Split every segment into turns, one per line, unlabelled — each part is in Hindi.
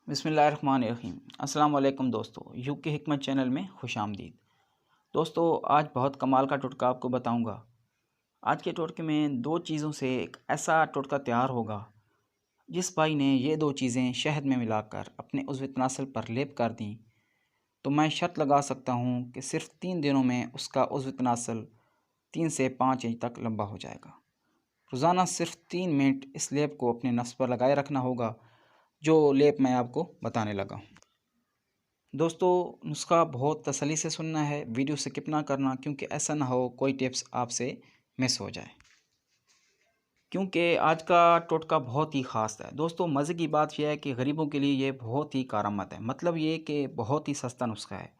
बिस्मिल्लाहिर्रहमानिर्रहीम। अस्सलाम वालेकुम दोस्तों, यूके हिकमत चैनल में खुशामदीद। दोस्तों, आज बहुत कमाल का टोटका आपको बताऊंगा। आज के टोटके में दो चीज़ों से एक ऐसा टोटका तैयार होगा। जिस भाई ने ये दो चीज़ें शहद में मिलाकर अपने उज़्व तनासल पर लेप कर दी, तो मैं शर्त लगा सकता हूँ कि सिर्फ 3 दिनों में उसका उज़्व तनासल 3 से 5 इंच तक लंबा हो जाएगा। रोज़ाना सिर्फ 3 मिनट इस लेप को अपने नफ्स पर लगाए रखना होगा, जो लेप मैं आपको बताने लगा हूँ। दोस्तों, नुस्खा बहुत तसल्ली से सुनना है, वीडियो स्किप ना करना, क्योंकि ऐसा ना हो कोई टिप्स आपसे मिस हो जाए, क्योंकि आज का टोटका बहुत ही ख़ास है। दोस्तों, मज़े की बात यह है कि गरीबों के लिए ये बहुत ही कारआमद है। मतलब ये कि बहुत ही सस्ता नुस्खा है।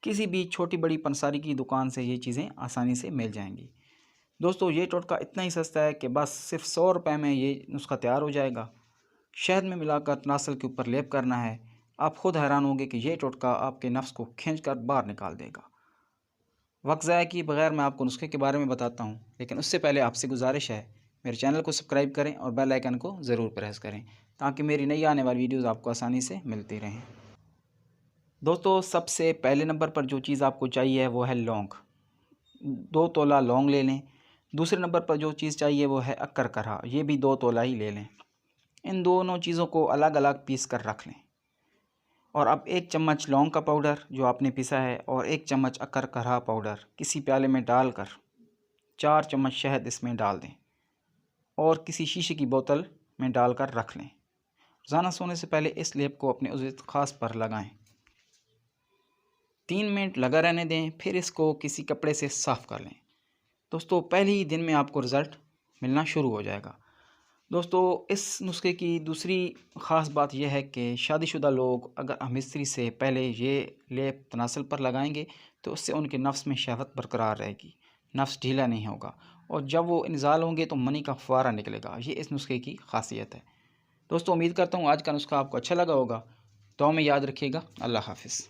किसी भी छोटी बड़ी पंसारी की दुकान से ये चीज़ें आसानी से मिल जाएंगी। दोस्तों, ये टोटका इतना ही सस्ता है कि बस सिर्फ 100 रुपये में ये नुस्खा तैयार हो जाएगा। शहद में मिलाकर तनासल के ऊपर लेप करना है। आप खुद हैरान होंगे कि यह टोटका आपके नफ्स को खींचकर बाहर निकाल देगा। वक्त ज़ाया किए बगैर मैं आपको नुस्खे के बारे में बताता हूँ, लेकिन उससे पहले आपसे गुजारिश है, मेरे चैनल को सब्सक्राइब करें और बेल आइकन को ज़रूर प्रेस करें, ताकि मेरी नई आने वाली वीडियोज़ आपको आसानी से मिलती रहें। दोस्तों, सबसे पहले नंबर पर जो चीज़ आपको चाहिए है वो है लौंग। 2 तोला लौंग ले लें। दूसरे नंबर पर जो चीज़ चाहिए वो है अक्कर करहा, ये भी 2 तोला ही ले लें। इन दोनों चीज़ों को अलग अलग पीस कर रख लें। और अब 1 चम्मच लौंग का पाउडर जो आपने पीसा है और 1 चम्मच अक्कर करहा पाउडर किसी प्याले में डालकर 4 चम्मच शहद इसमें डाल दें और किसी शीशे की बोतल में डालकर रख लें। रोज़ाना सोने से पहले इस लेप को अपने उज़्व ख़ास पर लगाएं। 3 मिनट लगा रहने दें, फिर इसको किसी कपड़े से साफ़ कर लें। दोस्तों, पहले ही दिन में आपको रिज़ल्ट मिलना शुरू हो जाएगा। दोस्तों, इस नुस्खे की दूसरी ख़ास बात यह है कि शादीशुदा लोग अगर हम-स्त्री से पहले ये लेप तनासल पर लगाएंगे तो उससे उनके नफ्स में शहवत बरकरार रहेगी, नफ्स ढीला नहीं होगा और जब वो इंज़ाल होंगे तो मनी का फुवारा निकलेगा। ये इस नुस्खे की खासियत है। दोस्तों, उम्मीद करता हूँ आज का नुस्खा आपको अच्छा लगा होगा। दुआ में याद रखिएगा। अल्लाह हाफ़िज़।